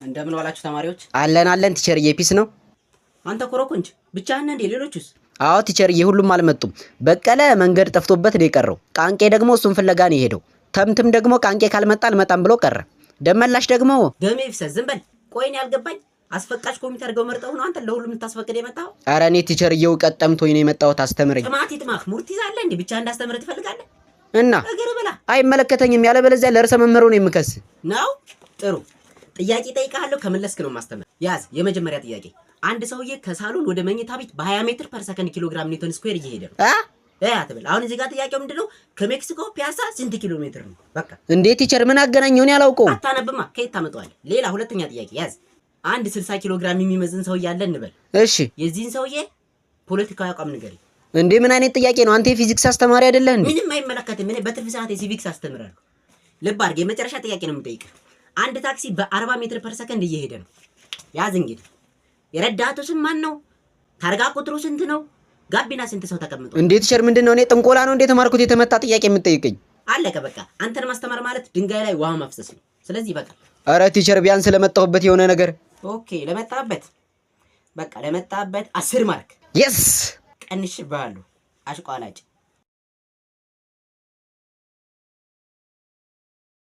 እንደምን ዋላችሁ ተማሪዎች? አለን ቲቸርዬ ፒስ ነው። አንተ ኮረኮንች ብቻህን እንዴ? ሌሎቹስ? አዎ ቲቸርዬ ሁሉም አልመጡም። በቀለ መንገድ ጠፍቶበት ነው የቀረው። ቃንቄ ደግሞ እሱን ፍለጋ ነው የሄደው። ተምትም ደግሞ ቃንቄ ካልመጣ አልመጣም ብሎ ቀረ። ደመላሽ ደግሞ ደሜ ይፍሰስ። ዝም በል። ቆይን ያልገባኝ አስፈቃሽ ኮሚቴ አድርገው መርጠው ነው አንተ ለሁሉም ልታስፈቅድ የመጣው? ኧረ እኔ ቲቸርዬው ቀጠምቶኝ ነው የመጣሁት። አስተምረኝ። ጥማት ይጥማህ። ሙርት ይዛለህ እንዴ? ብቻ እንዳስተምርህ ትፈልጋለህ? እና እግር ብላ። አይመለከተኝም። ያለበለዚያ ለርዕሰ መምህሩ ነው የምከስ ነው። ጥሩ ጥያቄ ጠይቃለሁ። ከመለስክ ነው ማስተምር። ያዝ። የመጀመሪያ ጥያቄ አንድ ሰውዬ ከሳሎን ወደ መኝታ ቤት በ20 ሜትር ፐር ሰከንድ ኪሎግራም ኒውተን ስኩዌር እየሄደ ነው። አትበል። አሁን እዚህ ጋር ጥያቄው ምንድነው? ከሜክሲኮ ፒያሳ ስንት ኪሎ ሜትር ነው? በቃ እንዴት ቲቸር ምን አገናኘው? እኔ አላውቀውም። አታነብማ። ከየት ታመጣዋለህ? ሌላ ሁለተኛ ጥያቄ ያዝ። አንድ 60 ኪሎ ግራም የሚመዝን ሰውዬ አለ እንበል። እሺ የዚህን ሰውዬ ፖለቲካዊ አቋም ንገረኝ። እንዴ ምን አይነት ጥያቄ ነው? አንተ የፊዚክስ አስተማሪ አይደለህ እንዴ? ምንም አይመለከትም። እኔ በትርፍ ሰዓት የሲቪክስ አስተምራለሁ። ልብ አድርግ። የመጨረሻ ጥያቄ ነው የምጠይቅህ። አንድ ታክሲ በ40 ሜትር ፐር ሰከንድ እየሄደ ነው። ያዝ እንግዲህ። የረዳቱ ስም ማን ነው? ታርጋ ቁጥሩ ስንት ነው? ጋቢና ስንት ሰው ተቀምጧል? እንዴት ቲቸር ምንድነው? እኔ ጥንቆላ ነው እንዴ ተማርኩት? የተመታ ጥያቄ የምትጠይቀኝ? አለቀ በቃ። አንተን ማስተማር ማለት ድንጋይ ላይ ውሃ ማፍሰስ ነው። ስለዚህ በቃ። አረ ቲቸር ቢያንስ ለመጣሁበት የሆነ ነገር። ኦኬ ለመጣበት በቃ ለመጣበት 10 ማርክ የስ ቀንሽብሃለሁ። አሽቋላጭ